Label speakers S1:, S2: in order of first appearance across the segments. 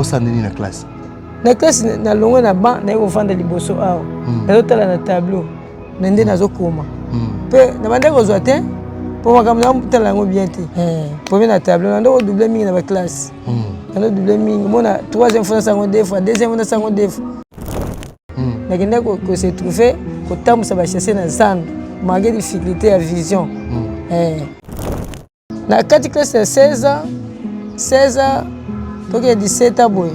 S1: osandeli na classe.
S2: Na classe na longo na banc na yovanda liboso awa. Nazotala na tableau. Na nde nazokoma. Pe na bande kozwa te po makambo na mutala yango bien te. Premier na tableau na ndo doubler mingi na ba classe. Na doubler mingi mona troisième fois sango deux fois, deuxième fois sango deux fois. Na kenda ko se trouver ko tambusa ba chasser na zando malgré difficulté à vision. Na 4 classe ya 16 ans donc 17 ans boy.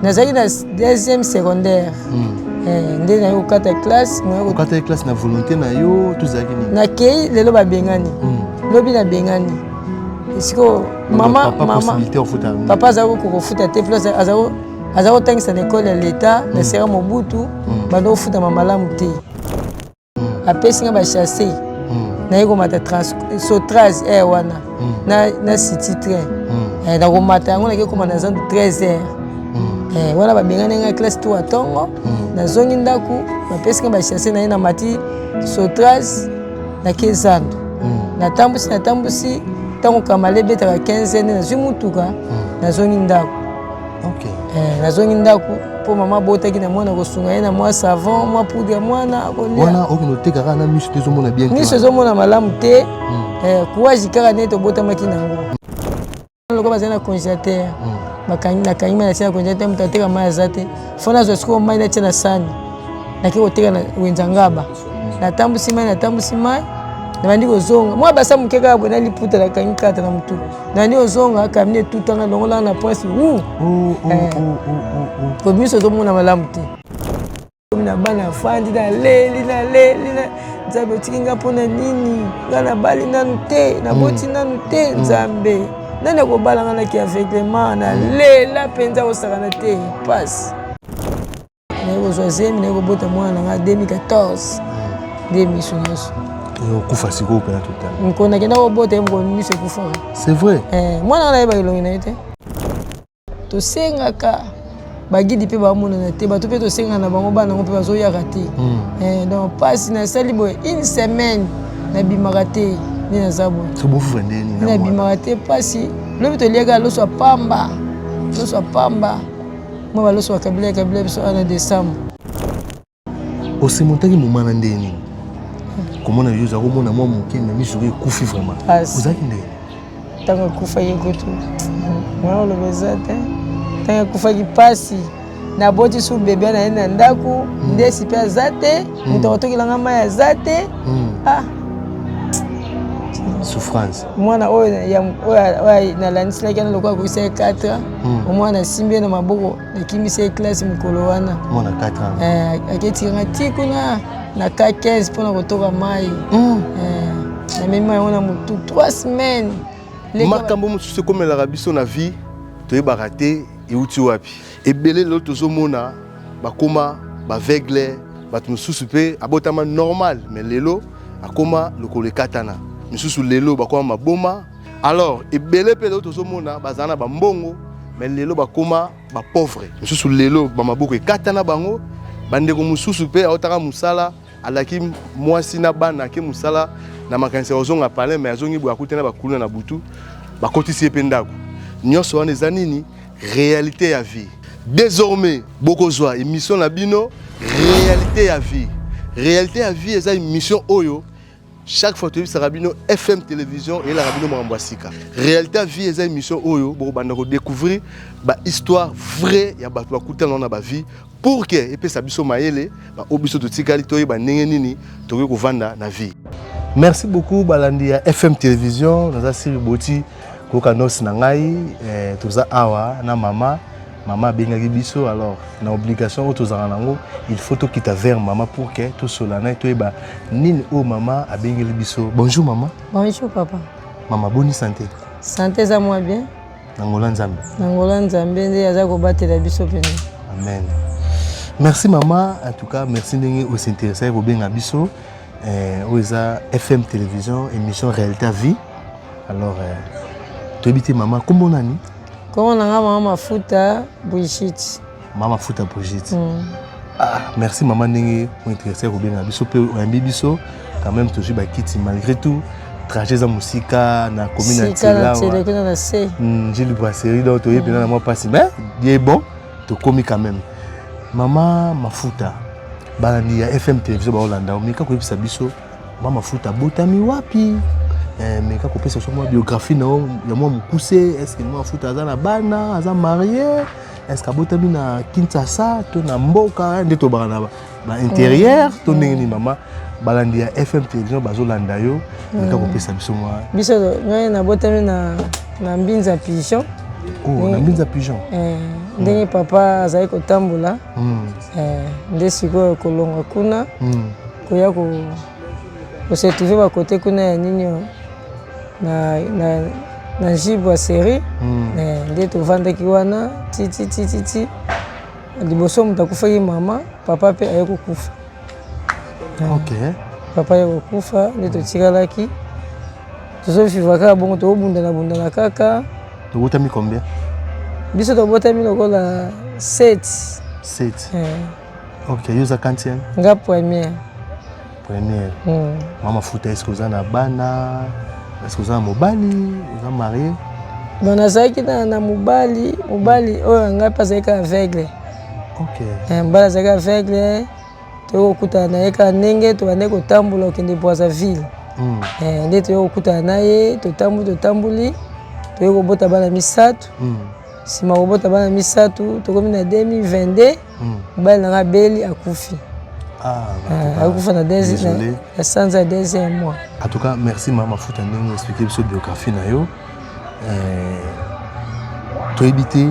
S2: Nazali na deuxième secondaire. Nde na yo 4 classe, na yo
S1: 4 classe na volonté na yo tuzaki ni.
S2: Na kei lelo ba bengani. Lobi na bengani. Siko mama
S1: possibilité au foot.
S2: Papa azako ko foot te plus azako tangisa na école ya l'état na sera Mobutu bando foot na malamu te. Apesi nga ba chasser. Na yiko mata Sotraz wana. Na city train. Na ko mata ngo na ke koma na zando 13h. Wana ba bengani nga classe 3 tongo. Na zongi ndaku bapesi nga ba chasser na mati Sotraz na kezando. Na tambusi tango kamale betaka 15 na zimutuka na zongi ndaku.
S1: OK.
S2: Na zongi ndaku po mama botaki na mwana kosunga ye na mwa savon, mwa poudre ya mwana akolia.
S1: Wana okinote kaka na miso tezomona bien.
S2: Miso tezomona malamu te. Courage kaka neto botamaki nango. Loko bazana congélateur. Bakangi na tia congélateur mutateka maya zate. Fona zo siko mai na tia na sani. Na kiko teka na wenzangaba. Na tambusi mai. Na bandi kozonga. Mwa basa mukeka abona liputa la kangi kata na mutu. Na bandi kozonga kamine tutanga longola na points. Ko miso tozomona malamu te. Na bana fandi na leli na nzambe tikinga pona nini ngana bali nanu te na boti nanu te nzambe nani akobala ngana ki aveuglement na lela penza osakana te passe na kozwa zemi na kobota mwana nga 2014 miso nyonso
S1: okufa sikoyo mpena total
S2: nkona kenda kobota ye mokolo miso ekufaka.
S1: C'est vrai.
S2: Mwana nga nayeba elongi na ye te tosengaka bagidi pe bamonana te bato pe tosenga na bango bana ngo pe bazoyaka te. Donc pasi nasali boye une semaine nabimaka te nde naza boye
S1: sobofufa ndeni
S2: nabimaka te pasi lobi toliaka loso ya pamba mwa baloso ya kabila biso ana décembre.
S1: osemontaki moma na ndeni komona yo ozala komona mwa moke na miso ekufi vraiment ozalaki ndeni
S2: ntango ekufa ye kutu mwana oloba eza te tanga kufaki pasi na boti su bebe na ye na ndaku ndesi pe aza te moto akotokilanga mai aza te.
S1: souffrance
S2: mwana oyo nalanisilaki ana lokola akokisa ye 4 omwana asimbi ye na maboko nakimbisa ye classe mokolo wana
S1: mwana 4 ans
S2: aketikanga ti kuna na ka 15 mpona kotoka mai namemi mai yango na motu 3 semaines.
S1: makambo mosusu ekomelaka biso na vie toyebaka te euti wapi ebele lelo tozomona bakoma baveugle bato mosusu mpe abotama normal mais lelo akoma lokolo ekatana misusu lelo bakoma maboma alors ebele mpe lelo tozomona bazala na bambongo mais lelo bakoma bapauvre misusu lelo bamaboko ekatana bango bandeko mosusu mpe aotaka mosala alaki mwasi na bana ake mosala na makanisi ozonga palin mais azongi boye akutana bakulu na butu bakotisi ye mpe ndako nyonso wana eza nini réalité ya vie. Désormais, bokozwa émission na bino réalité ya vie. Réalité ya vie eza émission oyo chaque fois tu bisaka bino FM télévision et la rabino mwambasika. Réalité ya vie eza émission oyo bokobanda ko découvrir ba histoire vraie ya bato bakutana na ba vie pour que epesa biso mayele ba obiso totikali toyi ba ndenge nini tokoki kovanda na vie. Merci beaucoup balandi ya FM télévision naza siri boti koka nos na ngai toza awa na mama bengaki biso alors na obligation o tozanga nango il faut to quitter vers maman pour que to solana to eba nini o mama abengeli biso. Bonjour maman.
S2: Bonjour papa.
S1: Maman bonne santé.
S2: Santé za moi bien.
S1: Nangola nzambe.
S2: Nangola nzambe nde aza ko batela biso pene.
S1: Amen. Merci maman, en tout cas merci ndenge o s'intéresser ko benga biso oza FM télévision émission réalité à vie. Alors tu habites maman comment nani?
S2: Comment on a maman Mafuta Brigitte.
S1: Maman Mafuta Brigitte. Ah, merci maman ndenge o intéressé ko benga biso pe o yambi biso quand même toujours ba kiti malgré tout trajet za musika na commune
S2: Ntila kuna na C
S1: Gilles Brasserie donc to yebena na moi passe mais il est bon to komi quand même Mama Mafuta balandi ya FM télévision ba Holanda meka ko yebisa biso Mama Mafuta botami wapi meka ko pesa so mo biographie na ya mo mukuse est-ce que Mama Mafuta aza na bana aza marié est-ce que botami na Kinshasa to na mboka ndeto ba na ba intérieur to ndenge ni mama balandi ya FM télévision bazolanda yo meka ko pesa biso mo
S2: biso na botami na Mbinza Pigeon.
S1: Na Mbinza Pigeon.
S2: Ndenge papa azali kotambola. Nde sikoyo kolonga kuna. Koya ko se trouver ba côté kuna ya nini na jibwa série. Nde to vandaki wana ti. Liboso mutakufaki mama, papa pe aye kokufa.
S1: OK.
S2: Papa aye kokufa, nde to tikalaki. Tozo vivre kaka bongo to bundana kaka.
S1: Tu botami combien?
S2: Biso to botami lokola 7.
S1: OK, yoza quantième?
S2: Nga première.
S1: Mama Mafuta est-ce que vous na bana? Est-ce que vous na mobali? Vous êtes marié?
S2: Bon azaki na mobali oyo nga pasaka aveugle.
S1: OK.
S2: Mbala azaka aveugle. To kuta na eka ndenge to bande ko tambola okende Brazzaville. Nde to okuta na ye to tambuli to kobota bana misatu. Sima kobota bana misatu to komi na 2022 bali na beli akufi. Akufa na désolé. La sanza deuxième mois.
S1: En tout cas, merci Mama Mafuta ndenge expliquer biso biographie na yo. To ebité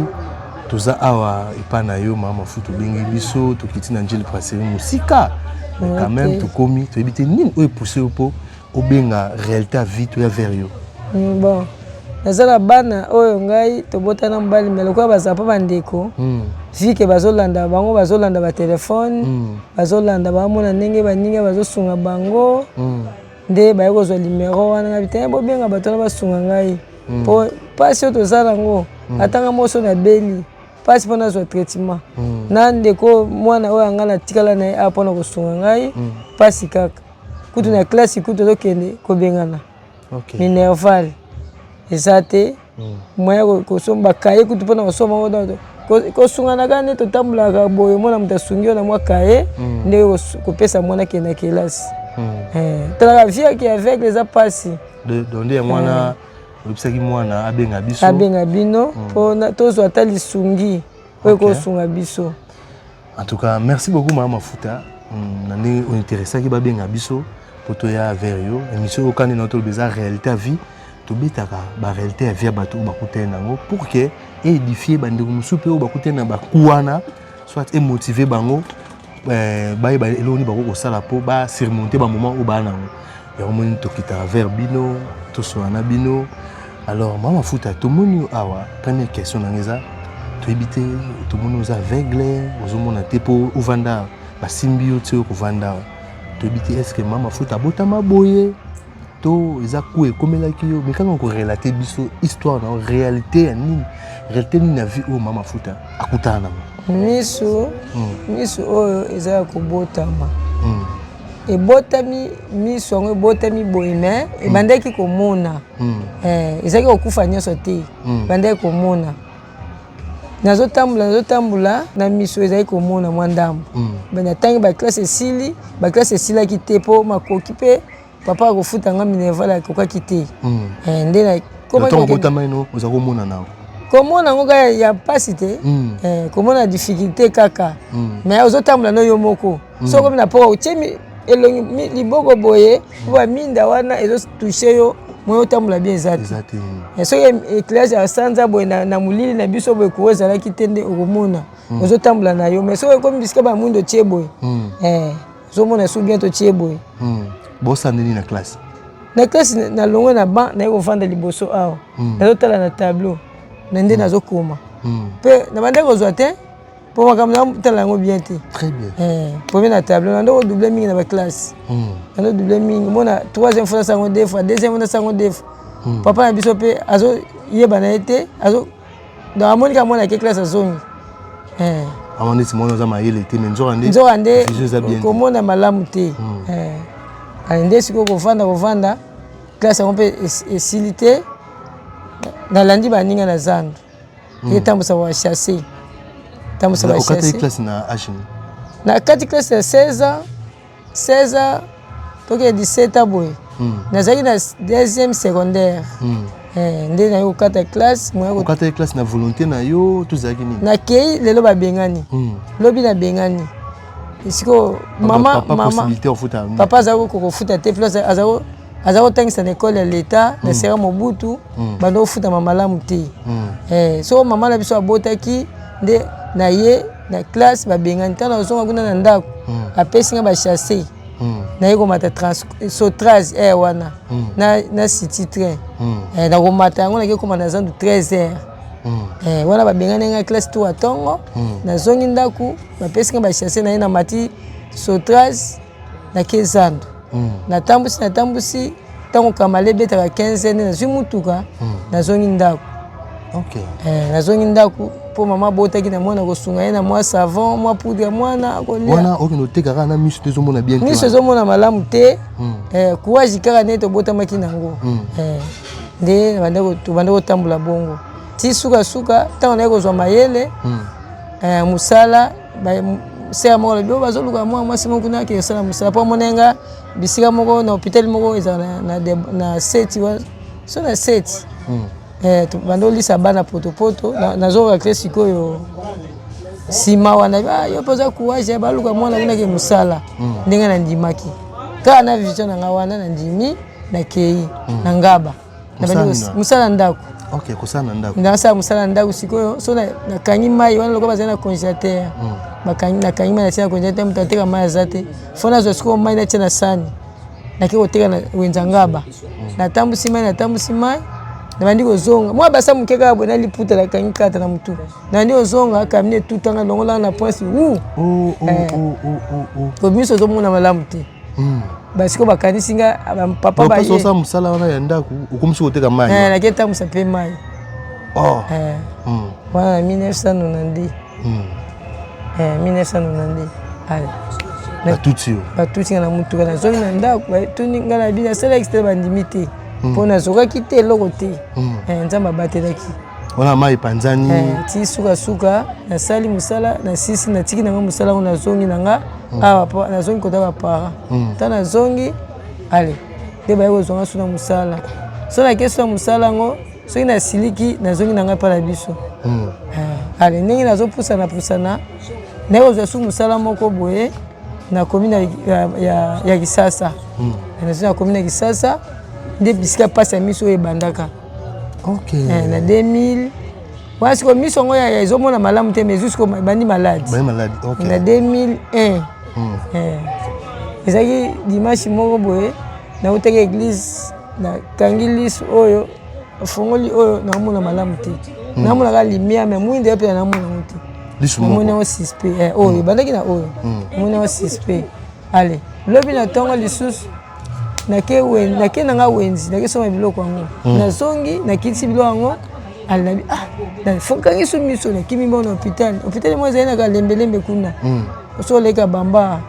S1: toza awa ipana yo Mama Mafuta bengi biso to kiti na Gilles Brasserie musika. Mais quand même to komi to ebité nini o pousser po obenga réalité à vie to ya vers yo.
S2: Bon. Nazala bana oyo ngai to botana mbali meloko bazapa bandeko. Vike bazolanda bango bazolanda ba téléphone, bazolanda ba mona ndenge baninga bazosunga bango. Nde ba yoko zo numéro wana ngabite bo benga batona basunga ngai. Po pasi to zala ngo atanga moso na beli. Pasi pona zo traitement. Na ndeko mwana oyo ngala tikala na apona kosunga ngai. Pasi kaka. Kutu na classe kutu to kende ko bengana.
S1: OK.
S2: Minerval. Ezate. Moya ko somba kaye kutu pona ko soma ngo ko sunga na gane to tambula ka boye mona mtasungio na mwa kaye nde ko pesa mwana kenda classe. Tala vie qui avec les apasi.
S1: Donde ya mwana obisaki mwana abenga biso.
S2: Abenga bino pona tozo atali sungi. Ko sunga biso.
S1: En tout cas, merci beaucoup Mama Mafuta. Nani on intéressé ki ba benga biso poto ya vers yo. Émission okani na to beza réalité à vie. To betaka ba réalité à vie bato ba kutena ngo pour que édifier bandeko musupe o ba kutena ba kuana soit et motiver bango ba eloni ba ko sala po ba surmonter ba moment o ba nango. Ya omoni to kita vers bino to soana bino. Alors Mama Mafuta to moni awa première question na ngeza to ebité to moni aux aveugles aux mona tepo o vanda ba simbio tio ko vanda to ebité est-ce que Mama Mafuta botama boye to eza ku ekomelaki yo mais quand on relater biso histoire na réalité ni réalité ni na vie o Mama Mafuta akutana
S2: miso oyo eza ko botama e botami miso ngo botami boime e bandaki ko mona ezaki okufa nyoso te bandaki ko mona nazotambula na miso ezaki ko mona mwandambo bana tangi ba classe esili ki te po makoki pe papa akofuta nga Minerval akokaki te. Nde na
S1: comment botama ino ozako mona nao.
S2: Komona ngo ya pasi te. Komona difficulté kaka. Mais ozotambula no yo moko. Soko na po ochemi elongi liboko boye ba minda wana ezo toucher yo moyo tambula bien ezati. So éclairage ya sanza boye na mulili na biso boye ko ezala kitende okomona. Ozotambula na yo mais so comme bisika ba mundo tie boye. Ozomona so bientôt tie boye.
S1: Bossa ndeni na classe.
S2: Na classe na longo na ban na ko vanda liboso awa. Nazotala na tableau. Na nde nazokoma. Pe na bande ko zoate po makamna tala ngo bien te.
S1: Très bien.
S2: Premier na tableau na ndo doubler mingi na ba classe. Na ndo doubler mingi mona troisième fois sango deux fois deuxième fois sango deux fois. Papa na biso pe azo yeba na été azo dans Monica mona ke classe azongi.
S1: Amoni simono za mayele te mais
S2: nzorande komona malamu te. Nde siko kovanda classe on peut esilité nalandi baninga na zando etambusa wa chasser tambusa ba chasser
S1: okati classe na H
S2: na kati classe ya 16 ans toke 17 ans boy nazaki na deuxième secondaire nde na yo kata classe moya ko
S1: kata classe na volonté na yo tozaki nini
S2: na kei lelo babengani lobi na bengani isiko mama
S1: possibilité ofuta
S2: papa azako kofuta te plus azako tangisa na école ya l'état na sera Mobutu bando ofuta mamalamu te so mama na biso abotaki nde na ye na classe babengani tana ozonga kuna na ndako apesi nga ba chasser na ye komata sautrage wana na city train na komata yango nake koma na zandu 13h wana babengani nga classe to atongo na zongi ndako bapesi nga ba chasser na ye na mati sautrage na ke zandu natambusi ntango kamale betaka 15 na zwi mutuka na zongi ndako nazongi ndako mpo mama botaki na mwana kosunga ye na mwa savon mwa poudre ya mwana kolia
S1: wana okende otekaka na miso te ezomona bien
S2: miso ezomona malamu te courage kaka nde tobotamaki nango nde tobande kotambola bongo ti sukasuka ntango naye kozwa mayele mosala sera moko lobi oyo bazoluka mwa mwasi moko kuna ake kosala mosala mpo amonenga bisika moko na hôpital moko ezala na seti so na seti bando olisa bana potopoto nazorakle sikoyo nsima wana yo mpo oza courage baluka mwana kunaki mosala ndenge nandimaki kaka na vision na nga wana nandimi nakei na ngaba mosala ndako nasala mosala ndako sikoyo so nakangi mai wana lokola bazali na congélateur nakangi mai natia na congélateur moto ateka mai aza te fo nazwa sikoyo mai natia na sani nake koteka na wenza ngaba natambusi mai nabandi kozonga mwa basa moke kaka boye naliputa nakangi kata na mutu nabandi kozonga kamine tutanga longolanga na prince komiso ozomona malamu te basiko bakanisi nga papa
S1: bayeosa mosala wana ya ndako okomisi koteka mai
S2: naketambusa mpe mai wana na 1992 batuti nga na mutuka nazongi na ndako batuni nga na bino asala extere bandimi te mpo nazokaki te eloko te nzambe abatelaki
S1: wana mai epanzani
S2: ti sukasuka nasali mosala na sisi natiki nanga mosala ngo nazongi nanga awa nazongi kota bapara ta nazongi ale nde baye kozonga so na mosala so nake so na mosala ngo soki nasiliki nazongi nanga mpa na biso ale ndenge nazopusana naye kozwa su mosala moko boye na komine ya Kisasa na komine ya Kisasa nde bisika pasi ya miso oyo ebandaka na 2000 wana siko miso yango ezomona malamu te mais jusqu'au bandi maladi na 2001 ezalaki dimanche moko boye nautaki église nakangi lise oyo afongoli oyo naomona malamu te namonaka limia mais mwinde mpe namona yango te namoni yango suspect oyo ebandaki na oyo namoni yango suspect ale lobi na ntongo lisusu nake nanga wenzi nakesoma biloko yango nazongi nakitisi biloko yango alinabi nafonkangi so miso nakimi mbo na hôpital mo ezali naka lembelembe kuna so oleka bamba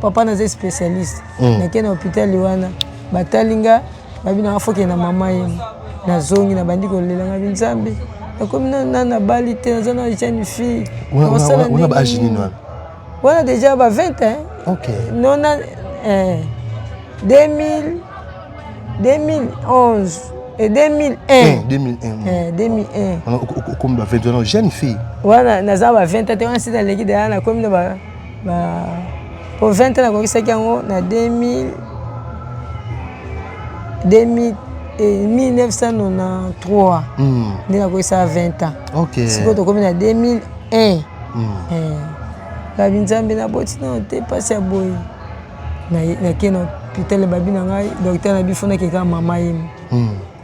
S2: papa naza spécialiste nake na hôpital wana batalinga babi nanga foke na mama ye nazongi nabandi kolelanga binzambe nakomi na bali te naza na jeune fille wana déjà ba 20 nona 2011 et 2001
S1: comme ba 21 ans jeune fille
S2: wana naza ba 20 te wana sita leki de na comme na pour 20 na kokisaki yango na 1993 nde nakokisa 20 ans sikoyo tokomi na 2001 babi nzambe naboti nano te pasi ya boye nake na hôpital babi na ngai docteur na bifo nakeka mama yemu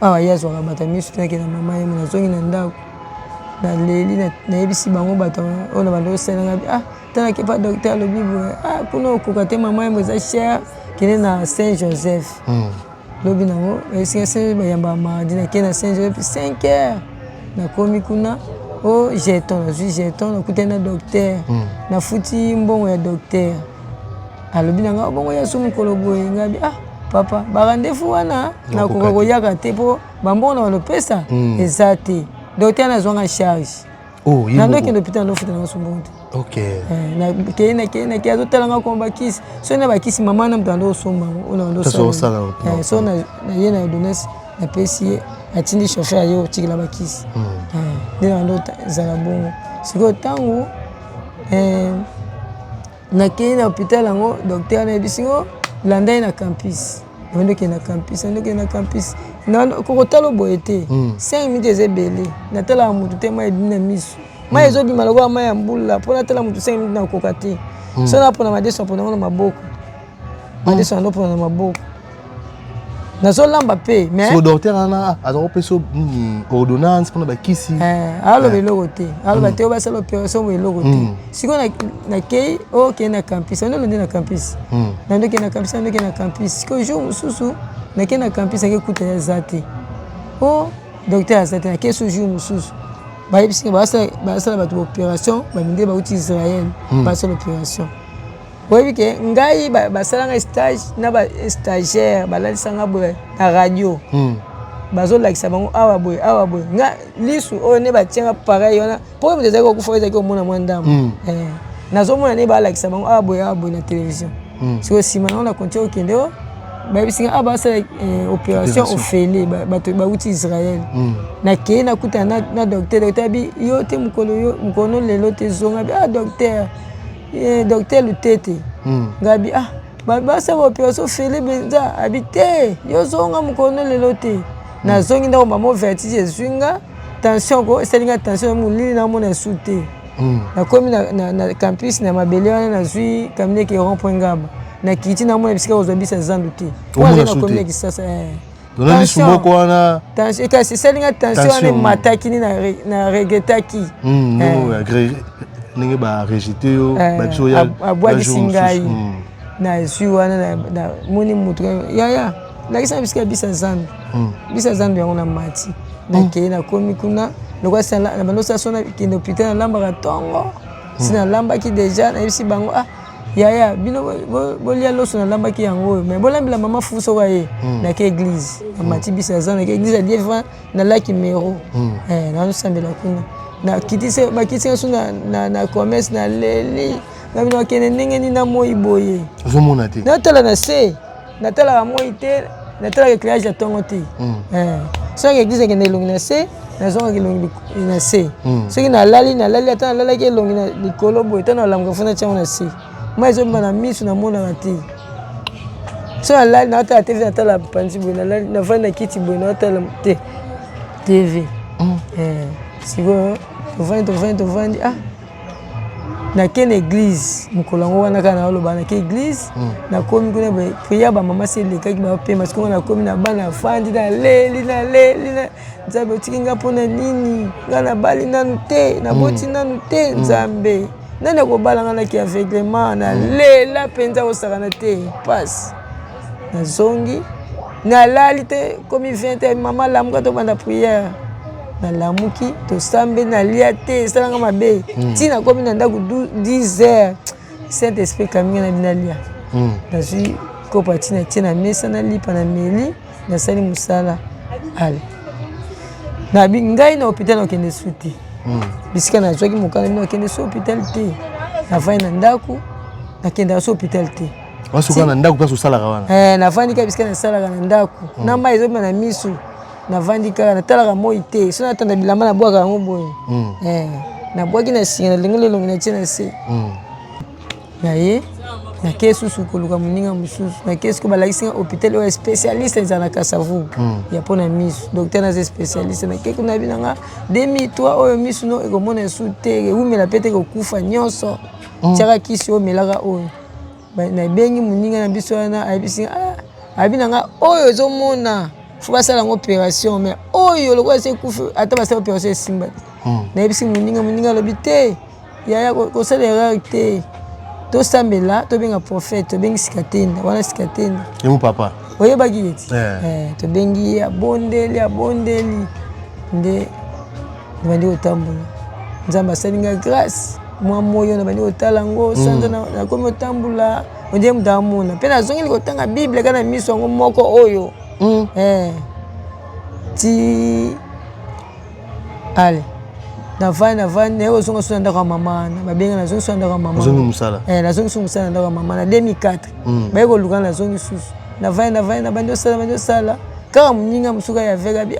S2: awa ye azwaka bato miso nake na mama yemu nazongi na ndako naleli nayebisi bango bato oyo na bando osalela ngai tanake pa docteur alobi boye kuna okoka te mama yemu eza cher kende na Saint Joseph lobi nango esinga Saint bayamba mardi nake na Saint Joseph 5 heures nakomi kuna jeton nazwi jeton nakutani na docteur nafuti mbongo ya docteur alobi na nga bongo ya so mokolo boye ngabi papa ba rendez-vous wana na ko koyaka te po bambona balopesa eza te docteur na zwanga charge
S1: oh
S2: na ndoki l'hôpital no futa na sumbonte
S1: OK
S2: na ke azotalanga ko bakisi so na bakisi mama na mtando osomba ona ndo so na yena dones na pesi atindi chauffeur yo tikila bakisi ndina ndo zala bongo siko tango na ke na hôpital ngo docteur na bisingo landa na campus ndoki na campus na kokotalo boyete 5 minutes ezebele natala mutu te mai dina miso mai ezobi maloko mai ya mbula po natala mutu 5 minutes na kokati so na pona madeso pona na maboko madeso ndo pona na maboko na so lamba pe mais
S1: so docteur ana azoko peso ordonnance pona bakisi
S2: alo beloko te alo bateo basala opération beloko te siko na kei OK na campus on est na campus na ndoki na campus siko jour mususu na ke na campus ake kuta ya zate oh docteur azate na ke so jour mususu ba yebisi basala bato opération ba minde ba uti Israël basala opération oyebi ke ngai basalanga stage na ba stagiaire balalisanga boye na radio bazolakisa bango awa boye nga lisu oyo ne batianga pareil wana po mo ezali kokufa ezali komona mwa ndambo nazomona ne balakisa bango awa boye na télévision siko nsima nango na continue okende o bayebisinga basala opération ofele bato bauti Israël nakei nakuta na docteur abi yo te mokolo lelo te zonga bi docteur docteur Lutete ngabi basala opération ofele benza abi te yo zonga mokolo lelo te na zongi ndako mama vertige ezwinga tension ko esalinga tension molili na mona su te na komi na campus na mabele wana na zwi kamine ke rond-point ngaba na kiti na mona bisika ozobisa zandu te
S1: wana
S2: na komi ki sasa
S1: donali sumboko wana
S2: tension ka esalinga tension na mataki ni na regetaki
S1: no agré ninge ba rejeter yo ba tso ya
S2: abwa kisingai na zwi wana na moni mutu ya lakisa bisika bisa zandu yango na mati na ke na komi kuna lokwa sala na banosa sona kinde hôpital na lamba ka tongo sina lamba ki déjà na bisi bango ya bino bolia loso na lamba ki yango mais bolambila mama fuso ka ye na ke église na mati bisa zandu ke église a devant na laki mero na no sambela kuna na kitise ba kitise sona na commerce na leli na bino kene ndenge ni na moi boye
S1: zomona te
S2: na tala na se natala ka moi te natala éclairage ya tongo te soki église ekende elongi na se nazongaki elongi na se soki nalali ata nalalaki elongi na likolo boye ata nalamuka fona tiango na se ma ezobima na miso namonaka te so nalali naotala tv natala panzi boye navandi na kiti boye naotala te tv sikoyo tovandi na kene église mokolo yango wana kaka naoloba na ke église nakomi kuna priere bamama se elekaki bapema sikoyo nakomi na bana afandi naleli nzambe otiki nga mpona nini nga nabali nanu te naboti nanu te nzambe nani akobalanga naki aveuglement nalela mpenza kosakana te pasi nazongi nalali te komi 20 mama lamuka tobanda priere nalamuki tosambe nalia te esalanga mabe ntina komi na ndako 10 heures saint esprit kaminga na binalia nazwi kopa ntina tie na mesa nalipa na meli nasali mosala ale nabi ngai na hôpital nakende su te bisika nazwaki mokanda bino nakende su hôpital te navandi na ndako nakendaka su hôpital te
S1: wasuka na ndako place osalaka wana
S2: navandi kaka bisika nasalaka na ndako na mai ezobima na miso navandi kaka natalaka moi te so natanda bilamba nabwaka yango boye nabwaki na singa nalengeli elongi natie na se naye nake susu koluka moninga mosusu nake siko balakisinga hôpital oyo spécialiste ezala na kasavu ya mpona miso docteur naza spécialiste nake kuna binanga 2003 oyo miso no ekomona esu te ewumela mpe te kokufa nyonso tiaka kisi omelaka oyo nabengi moninga na biso wana ayebisinga abinanga oyo ezomona faut basala yango opération mais oyo lokola esi ekufi ata basala opération esimba te nayebisi moninga alobi te yaya kosala erreur te tosambela tobenga prophète tobengi sikatenda wana sikatenda
S1: yemo papa
S2: oyebaki yeti tobengi ye abondeli nde nabandi kotambola nzambe asalinga grâce mwa moyo nabandi kotala yango sanza nakomi otambola on dit mudamuna pe na zongi likotanga Bible kana miso ngo moko oyo ti allez na van ne ozonga so ndaka mama na babenga na zongi so ndaka mama
S1: zongi musala
S2: na zongi so musala ndaka mama na 2004 ba ko luka na zongi susu na van na bando sala kama mnyinga msuka ya vega bi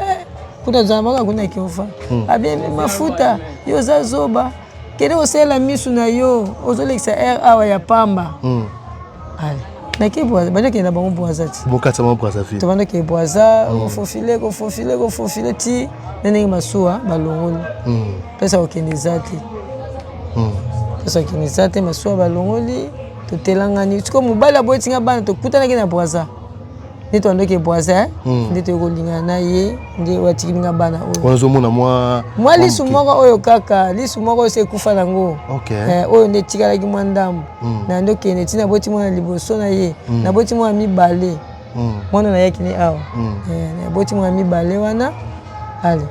S2: kuna zamaka kuna kiofa abi mafuta yo za zoba kede osela misu na yo ozolekisa awa ya pamba allez na kibwa bado kenda bango boaza ti
S1: bokatsa mo boaza fi
S2: to bando ke boaza ko fofile ti nene masuwa balongoli pesa okende zati masuwa balongoli to telangani tiko mobala boyetinga bana to kutana ke na boaza nito andoke boaza ndito yokolinga na ye nde watikilinga bana oyo
S1: wanazomona mwa
S2: lisu moko oyo kaka lisu moko se kufa nango oyo nde tikalaki mwa ndambo na ndokende tina boti mwana liboso na ye na boti mwana mibale mwana na yaki ni awa na boti mwana mibale wana ale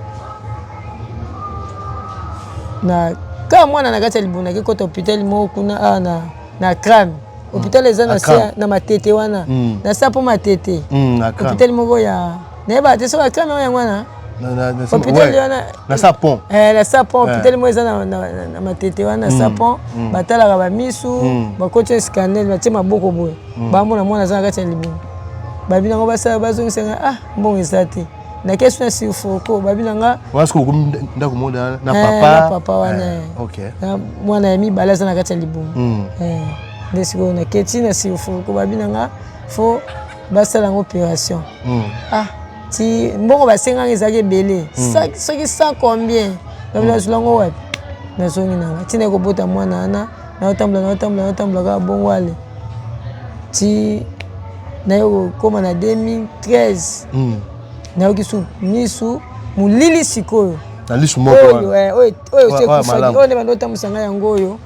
S2: na kama mwana na kati ya libunda ke kota hôpital moko kuna na crâne hôpital eza na se na matete wana na sapo matete hôpital moko ya neba te so crâne ya wana hôpital wana
S1: na sapon
S2: na sapon hôpital moko eza na matete wana na sapon batalaka bamisu bakoti scanner batie maboko boye bamona mwana aza na kati ya libunda babinango basala bazongisanga mbongo eza te na kesu na sifoko babinanga
S1: wasko ndako moda na papa
S2: wana na mwana ya mibale aza na kati ya libunda ndesiko na keti na sifoko babinanga fo basala ngo opération ti mbongo basenganga ezalaki ebele soki 100 combien babina zulango wapi nazongi nanga tina ekobota mwana wana naotambola kaka bongo ale ti nayo koma na 2013 nayoki su misu mulili sikoyo
S1: na lisu moko
S2: oyo sekufaki oyo nde bando otambusa ngai yango oyo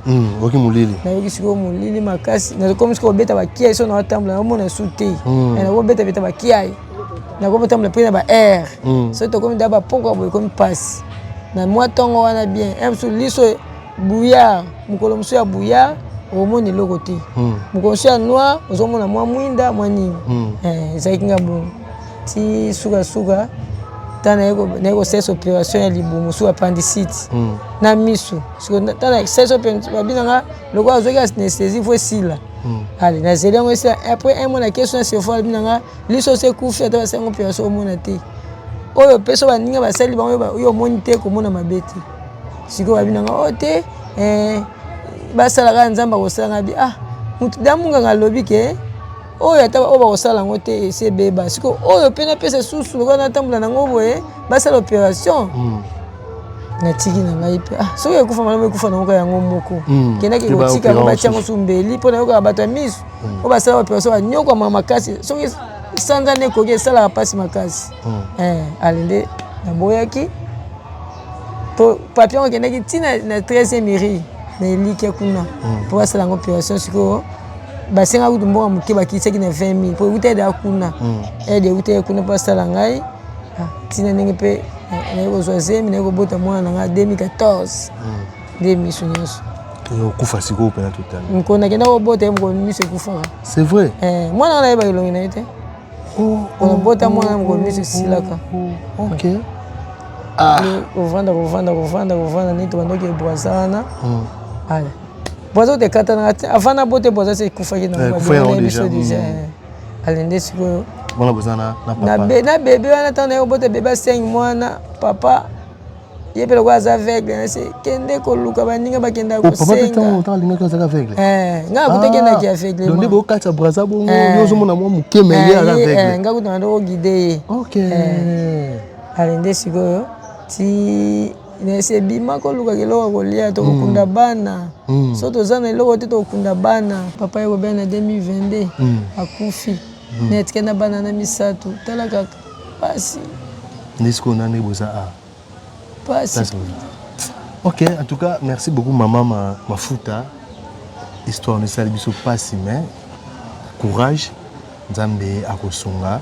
S1: oki mulili
S2: nayoki sikoyo mulili makasi nakomi sikoyo obeta bakiai so naotambola naomona su te nakobeta bakiai nakobotambola mpe na baaire so tokomi da bapoko boye komi pasi na mwa ntongo wana bien msu liso bouillard mokolo mosu ya bouillard omoni eloko te mokolo mosu ya noir ozomona mwa mwinda mwa nini ezalaki nga bongo ti sukasuka ta nayeko sese opération ya libumu su appendicite na misu tana sese babinanga loko azwaki anesthésie fo esila ale nazeli yango esila après un mois na keso na sefo babinanga liso se kufi ata basalango opération omona te oyo mpe so baninga basali bango oyo omoni te komona mabe te sikoyo babinanga o te basalaka nzambe akosalanga bi mutu damunganga alobi ke oyo ata oyo bakosala yango te esi ebeba sikoyo oyo mpe napesa susu lokola natambola nango boye basala opération natiki na ngai mpe soki ekufa malamu ekufa nango kaka yango moko kendaki kotika yango batia yango su mbeli mpo nayokaka bato ya miso oyo basala opération banyokwama makasi soki sanza nde ekoki esalaka mpasi makasi alende naboyaki po papier yango ekendaki ntina na 13e mairie na eliki kuna mpo basala yango opération sikoyo basenga kutu mbongo moke bakisaki na 20 000 po ekuta ede akuna ede ekuta ekuna mpo asala ngai ntina ndenge mpe naye kozwa zemi naye kobota mwana na ngai 2014 nde miso nyonso
S1: okufa sikoyo mpena total
S2: mokolo nakenda kobota ye mokolo miso ekufaka
S1: c'est vrai
S2: mwana nga nayeba elongi na ye te onabota mwana mokolo miso esilaka kovanda neti bandoki ebwaza wana ale boaza te katana avant na bote boaza se ekufaki na biso deja alende sikoyo na bebe wana ntango naye kobota bebe a5 mwana papa ye mpe lokola aza aveugle nase kende koluka baninga bakendaka kosenga nga kuta kendaki aveuglement nga kuta nando kogide ye alende sikoyo ti nese bima koluka eloko kolia tokokunda bana so toza na eloko te tokokunda bana papa ye kobela na 2022 akufi netikenda bana na misato tala kaka pasi
S1: ndesiko nani boza
S2: pasi
S1: ok en tout cas merci beaucoup maman Mafuta histoire nesali biso pasi mais courage nzambe akosunga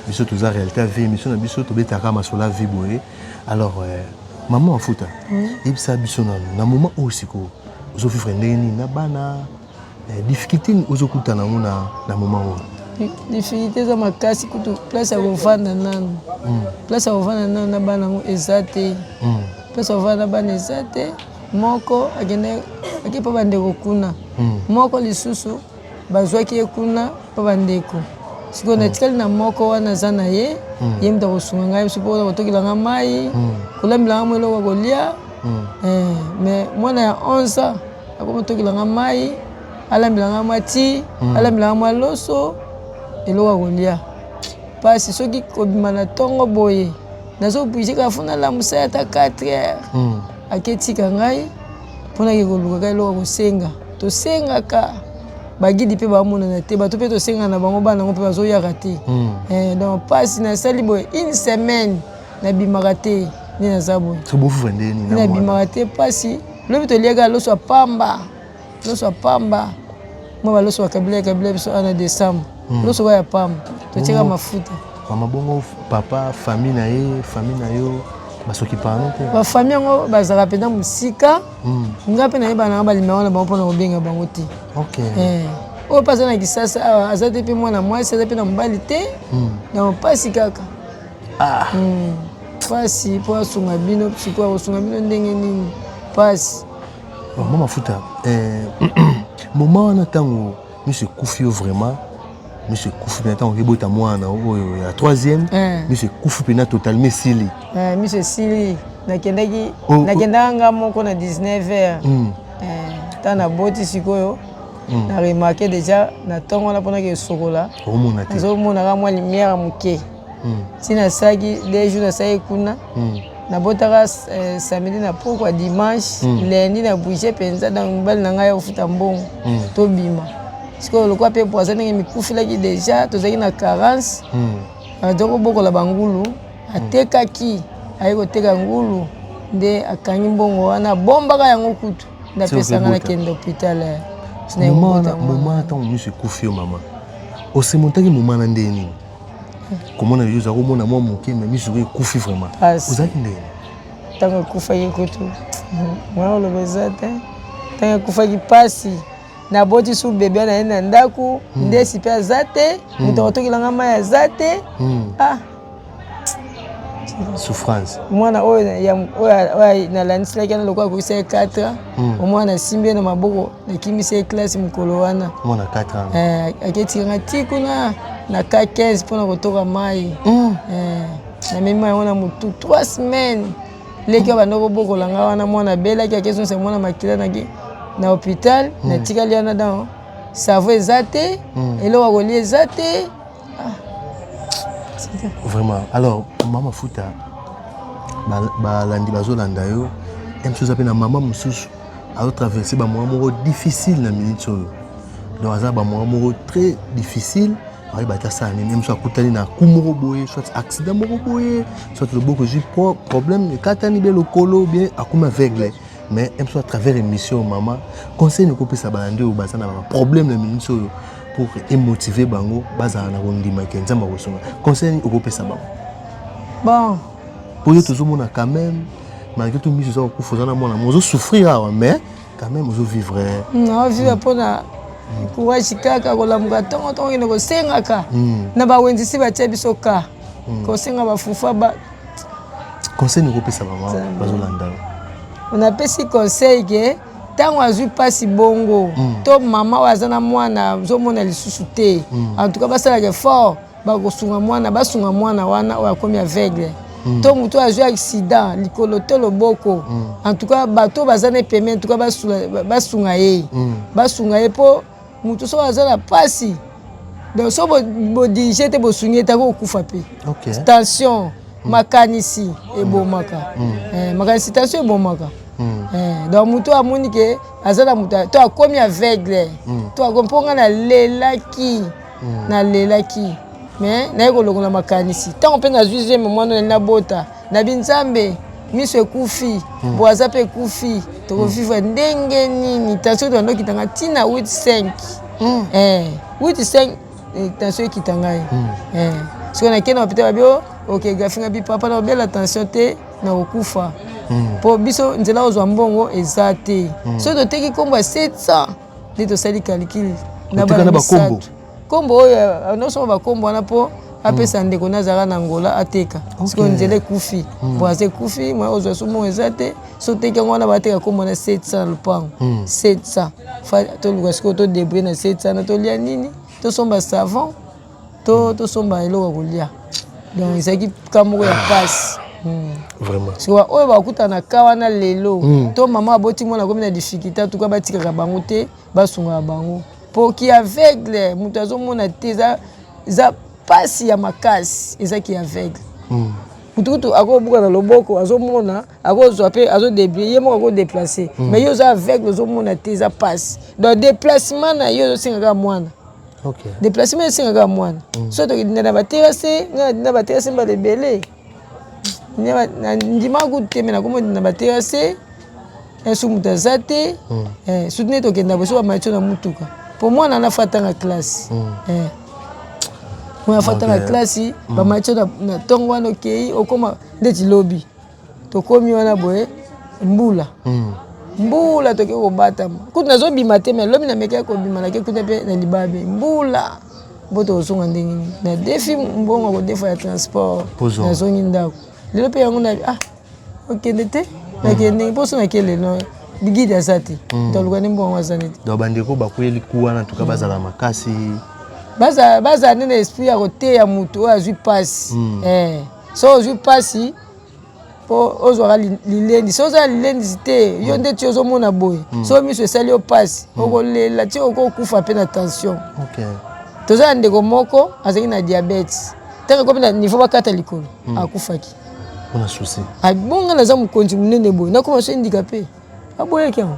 S1: biso toza réalité vie mission na biso tobetaka masola vie boye alors maman Mafuta ebisa biso na moment oyo sikoyo ozofifre ndenge nini na bana difficulté ozokuta na mona na moment
S2: difficulté za makasi kutu place ya kovanda nano place ya kovanda nano na bana ngo eza te place ya kovanda bana eza te moko akende akipa bandeko kuna moko lisusu bazwaki ye kuna pa bandeko siko natikali na moko wana aza na ye ye mutu akosunga ngai biso mpo kotokilanga mai kolambilanga mo eloko kolia mais mwana ya 11 ans akomotokilanga mai alambilanga mwa ti alambilanga mwa loso eloko kolia pasi soki kobima na ntongo boye nazobwije kafuna lamusa ya ata 4 heures aketika ngai mpona ke kolukaka eloko kosenga tosengaka bagidi mpe bamonana te bato mpe tosengaka na bango bana ngo mpe bazoyaka te donc pasi nasali boye une semaine nabimaka te nde naza boye nabimaka te pasi lobi toliaka loso ya pamba mwa baloso bakabila biso ana décembre loso kwa ya pamba totiaka mafuta
S1: mama bongo papa famille na yo basokipa no te
S2: bafamille yango bazalaka mpenza mosika nga mpe nayeba nanga balimao na bango mpona kobenga bango te oyo mpe aza na kisasa awa aza te mpe mwana mwasi aza mpe na mobali te na mopasi kaka pasi mpo asunga bino sikoyo akosunga bino ndenge nini pasi
S1: mama mafuta moment wana ntango miso ekufi yo vraiment miso ekufi mpena ntango okebota mwana oyo ya 3e miso ekufi mpena totalement esili
S2: miso esili nakendaka nga moko na 19 heures ntango naboti sikoyo na remarke déjà na ntongo wana mponaki esokola nazomonaka mwa lumière moke ntina nasalaki 2 jours nasalaki kuna nabotaka samedi na pokwa dimanche lundi na bouge mpenza donc mobali na ngai akofuta mbongo tobima sikoyo lokwa mpe poisa ndenge mikufilaki déjà tozalaki na carence tokobokola bangulu atekaki aye koteka ngulu nde akangi mbongo wana abombaka yango kutu ndapesanga nakende hôpital
S1: moma ntango miso ekufi yo mama osemontaki moma na ndenge nini komona yo oza komona mwa moke me miso ekufi vraiment ozalaki ndenge
S2: ntango ekufaki kutu mwana oloba eza te ntango ekufaki pasi naboti su bebe na ye na ndako ndesi mpe aza te moto akotokilanga mai aza te
S1: souffrance
S2: mwana oyo nalandisilaki ana lokola akokisa ye 4 omwana asimbi ye na maboko nakimisi ye classe mokolo wana
S1: mwana 4 ans
S2: aketikanga ti kuna na ka 15 mpona kotoka mai namemi yango na motu 3 semaines leki oyo bandoko bokolanga wana mwana abelaki akesonisa mwana makila naki na hôpital natikali wana dan cerveau eza te eloko akolia eza te
S1: vraiment alors mama futa balandi bazolanda yo msoza mpe na mama mosusu azotraverse bamoment moko difficile na minute oyo donc aza bamoment moko très difficile ayeba ata sala nini mosu akutani na ku moko boye soit accident moko boye soit loboko ezwi problème ekatani be lokolo bien akumi aveugle mais mosu à travers émission mama conseil nekopesa balandi oyo baza na baproblème na minute oyo pour émotiver bango bazala na kondimaki nzambe akosunga conseil okopesa bango
S2: bon
S1: po yo tozomona quand même malgré tout miso eza kokufa oza na mwana mozosouffrir awa mais quand même ozovivre
S2: naovivre mpona courage kaka kolamuka ntongo kende kosengaka na bawenzisi batia biso ka kosenga bafufa
S1: conseil nekopesa mama bazolanda
S2: onapesi conseil ke ntango azwi mpasi bongo to mama oyo aza na mwana azomona lisusu te en tout cas basalaka effort bakosunga mwana basunga mwana wana oyo akomi aveugle to moto azwi accident likolo te loboko en tout cas bato baza na peme en tout cas basunga ye mpo moto so aza na mpasi donc so bodirige te bosungi ye tako okufa mpe tension makanisi ebomaka makanisi tension ebomaka donc moto amoni ke aza na moto to akomi aveugle to akomi mpo nga nalelaki mais naye kolongola makanisi ntango mpe nazwi zeme mwana oyo nabota nabi nzambe miso ekufi bo aza mpe ekufi tokovivre ndenge nini tension tondokitanga ntina 8-5 8-5 tension ekita ngai sikoyo nakei na hôpital babio ok gafinga bipapa na obela tension te na kokufa mpo biso nzela ozwa mbongo eza te soki toteki nkombo ya 700 nde tosali calcul
S1: na bana misato
S2: kombo oyo nosoma bakombo wana mpo apesa ndeko nazala na ngola ateka siko nzela ekufi mpo aza ekufi mwa ozwa so mo eza te so teki yango wana bateka kombo na 700 na lupango 700 toluka sikoyo todebrie na 700 na tolia nini tosomba savon tosomba eloko ya kolia donc ezalaki ka moko ya pasi
S1: vraiment
S2: sikoyo oyo bakutana ka wana lelo to mama aboti mwana komi na difficulté tuka batikaka bango te basungaka bango mpo ki aveugle moto azomona te eza pasi ya makasi ezaki aveugle mutukutu akobuka na loboko azomona akozwa mpe azodebrie ye moko akodeplace mais yo oza aveugle ozomona te eza pasi donc déplacement na yo ezosengaka mwana déplacement esengaka mwana so tokende na baterase na baterase mbala ebele ndima kutu te me nakomodi na baterase so moto aza te surtout ne tokenda boso bamaitio na mutuka mpo mwana anafatanga classe afatanga klasi bamaitio na ntongo wana okei okoma ndeti lobi tokomi wana boye mbula toke kobatama kutu nazobima te me lobi namekaki kobima nake kuta mpe na libabe mbula mpo tokosonga ndenge nini na defi mbongo kodefa ya transport nazongi ndako lelo mpe yango na okende te nakende mposo nake lelo bigidi aza te toluka nde mbongo aza nete
S1: donc bandeko bakweli ku wana tuka bazala makasi
S2: baza nene esprit ya koteya moto oyo azwi pasi so ozwi pasi mpo ozwaka lilendi so ozala lilendi te yo nde ti ozomona boye so miso esali yo pasi okolela ti okokufa mpe na tension tozala ndeko moko azalaki na diabete ntango ekomi na niveau bakata likolo akufaki abonga naza mokonzi monene boye nakoma so indika mpe aboyaki yango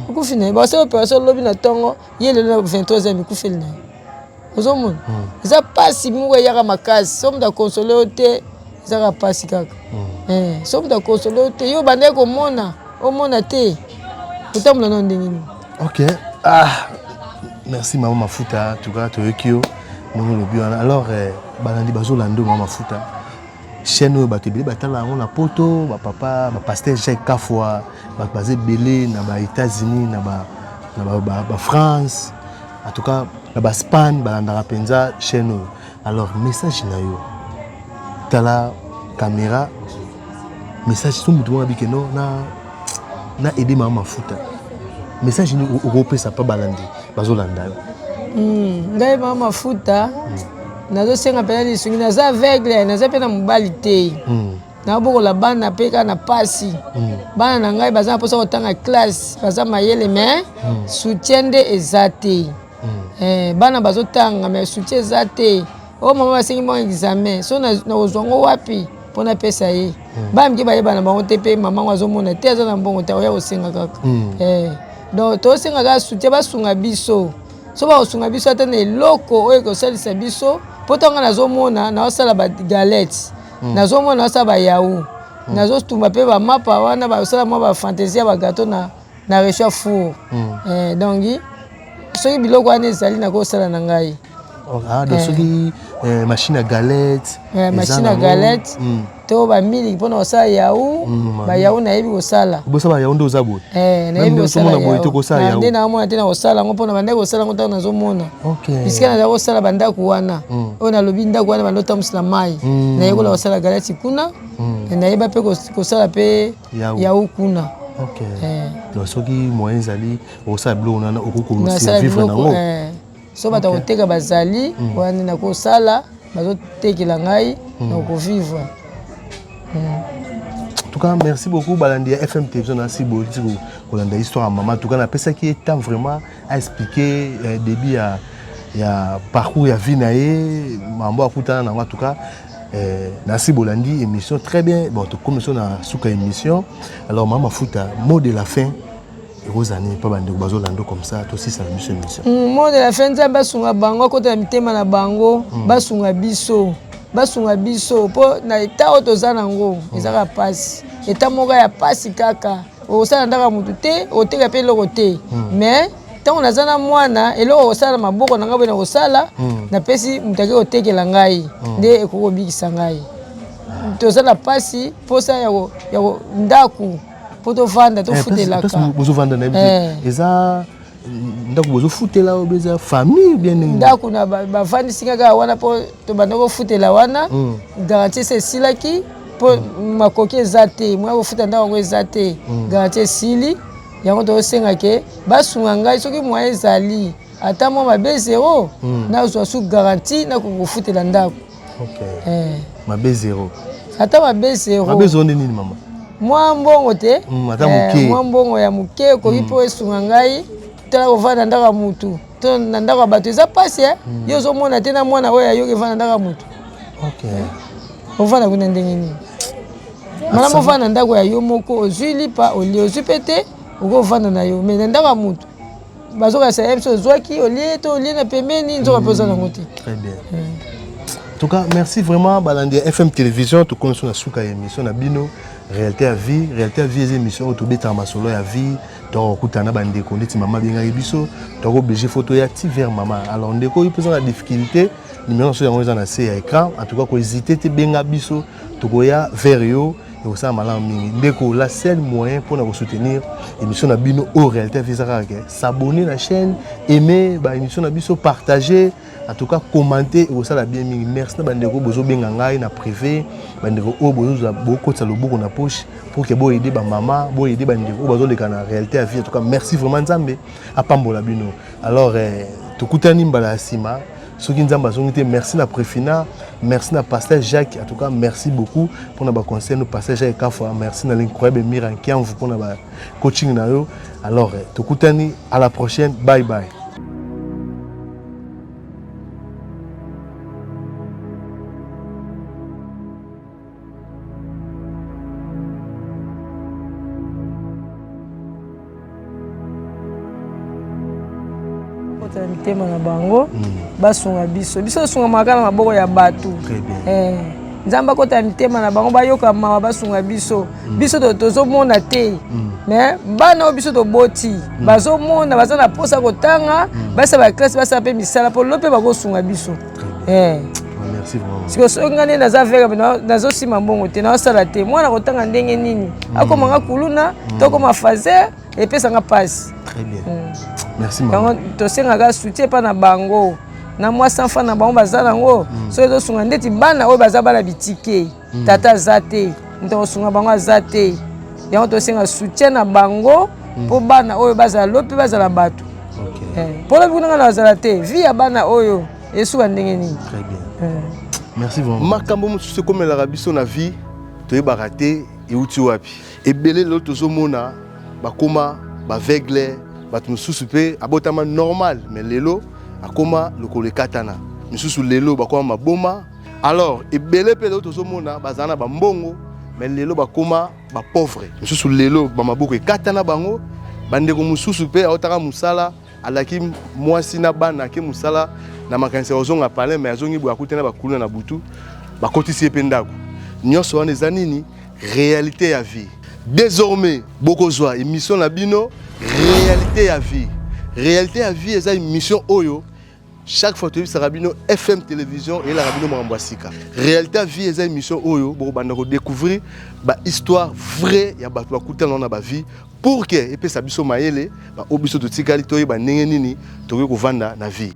S2: akufi na ye basala opération lobi na ntongo ye lelo na 23 mikufeli na ye ozomona eza pasi moko eyaka makasi so moto akonsole yo te ezaka pasi kaka so moto akonsole yo te yo bandaki komona omona te otambola nao ndenge nini
S1: merci mama mafuta tuka toyoki yo ndenge olobi wana alors balandi bazolanda mama mafuta chaîne oyo bato ebele batala yango na poto bapapa bapaster chaque kafwa bato baza ebele na ba-États-Unis na bafrance en tout cas na baspagne balandaka mpenza chaîne oyo alors message na yo tala caméra message so motu moko abike no na aide mama mafuta message ni okopesa mpa balandi bazolanda yo
S2: ngai mama mafuta nazosenga mpena lisungi naza aveugle naza mpe na mobali te nabokola bana mpe kaka na pasi bana na ngai baza na mposa kotanga classe baza mayele mais soutien nde eza te bana bazotanga mais soutien eza te oyo mama basengi mwa examen so nakozwa ngo wapi mpo napesa ye bana mike bayeba na bango te mpe mamango azomona te aza na mbongo te oya kosenga kaka donc tosenga kaka soutien basunga biso so bakosunga biso ata na eloko oyo ekosalisa biso mpo ntango nazomona naosala bagalete nazomona naosala bayau nazotumba mpe bamapa wana basala mwa bafantasie ya bagato na recha four donc soki biloko wana ezali nakosala na ngai
S1: donc soki machine à galette
S2: machine à galette to bamiliki mpona kosala yau bayau nayebi kosala
S1: bosala bayau nde oza boye
S2: nayebi kosala nde naomona te na kosala yango mpona bandaki kosala yango ntango nazomona piske nazala kosala bandako wana oyo nalobi ndako wana bandotambusila mai nayekola kosala galette kuna nayeba mpe kosala mpe yau kuna
S1: donc soki moyen ezali okosala biloko nana okokovivre nango
S2: so bato koteka bazali wana nakosala bazotekela ngai nakovivre.
S1: En tout cas, merci beaucoup balandi FM TV na si boliti kolanda histoire à maman. En tout cas, na pesa qui est temps vraiment à expliquer début ya parcours ya vie naé mambo akutana na en tout cas na si bolandi émission très bien. Bon, tout comme ça na suka émission. Alors maman futa mot de la fin. Rosani pas bande bazolando comme ça toi aussi ça la mission.
S2: Mot de la fin ça basunga bango kota mitema na bango basunga biso po na eta otoza nango ezaka pasi eta moka ya pasi kaka osala ndaka mutu te oteka pe loko te mais tango nazana mwana eloko osala maboko nanga bena osala na pesi mutake otekela ngai nde ekokobikisa ngai tozala pasi posa ya ndaku poto vanda to futelaka
S1: bozo vanda na eza ndako bozo futela obeza famille bien nini
S2: ndako na bavandisi kaka wana mpo tobanda kofutela wana garantie ese esilaki mpo makoki eza te mwa kofuta ndako yango eza te garantie esili yango tokosengake basunga ngai soki mwa ezali ata mwa mabe zero nazwa su garantie nakokofutela ndako
S1: mabe zero
S2: ata mabe zero
S1: mabe zero nde nini mama
S2: mwa mbongo te mwa mbongo ya moke okoki mpo esunga ngai tala kovanda ndako ya mutu to na ndako ya bato eza pasi yo ozomona te na mwana oyo ayoki evanda ndako ya mutu ovanda kuna ndenge nini malamu ovanda na ndako ya yo moko ozwi lipa olie ozwi pe te okovanda na yo mais na ndako ya mutu bazokasa ye biso ozwaki olie to olie na pembeni nzoka mpe oza nango te.
S1: Très bien. En tout cas, merci vraiment balandi FM Télévision to connaissons na suka émission na bino réalité à vie émission to beta masolo ya vie to kutana bande ko ndeti mama benga biso to obligé photo ya ti vers maman alors ndeko il peut la difficulté numéro sur yango na C à écran en tout cas ko hésiter te benga biso to koya vers yo et ça malam mingi ndeko la seul moyen pour nous soutenir émission na bino au réalité à vie s'abonner la chaîne aimer ba émission na biso partager en tout cas commenter et ça la bien mingi merci na bandeko bozo benga ngai na privé bandeko o bozo boko tsa loboko na poche pour que bo aider ba maman bo aider bandeko bozo le kana réalité à vie en tout cas merci vraiment Nzambe apambola bino alors tukutani mbala sima soki Nzambe azongite merci na Préfina merci na pasteur Jacques en tout cas merci beaucoup pour na ba conseil no pasteur Jacques Kafwa merci na l'incroyable Miran Kianvu pour na ba coaching na yo alors tukutani à la prochaine bye bye.
S2: mitema na bango basunga biso sunga makala maboko ya bato nzamba kota mitema na bango bayoka mawa basunga biso tozomona te mais bana biso toboti bazomona baza na posa kotanga basa ba classe basa pe misala po lope bakosunga biso
S1: merci vraiment
S2: siko so ngane naza veka nazo sima mbongo te na sala te mwana kotanga ndenge nini akomanga kuluna tokoma fazer epesanga pasi.
S1: Très bien. Merci maman.
S2: Tosengaka soutien pa na bango. Na mwasi enfant na bango baza nango. So ezosunga ndeti bana oyo baza bana bitike. Tata zate. Nto osunga bango azate. Yango tosenga soutien na bango po bana oyo baza lopi baza la bato. OK. Pour la buna na bazala te. Vie ya bana oyo esuka ndenge nini.
S1: Très bien. Merci vraiment. Makambo mususu comme la rabiso na vie toyebaka te euti wapi. Ebele lo tozomona bakoma baveugle bato mosusu pe abotama normal mais lelo akoma lokolo katana mosusu lelo bakoma maboma alors ebele pe lelo tozomona bazana bambongo mais lelo bakoma ba pauvre mosusu lelo ba maboko ekatana bango bandeko mosusu pe aotaka musala alaki mwasi na bana ke musala na makanisa ozonga pale mais azongi bo akutena bakulu na butu bakotisi pe ndako nyonso wana eza nini réalité ya vie. Désormais, Bokozwa, émission Nabino, réalité à vie. Réalité à vie, c'est une mission Oyo. Chaque fois que tu as Rabino FM Télévision et la Rabino Marambasika. Réalité à vie, c'est une mission Oyo. Pour découvrir l'histoire vraie, il y a des vie pour que, et puis ça biso maele, obiso de tikali toye ba nengenini, toye ko vanda na vie.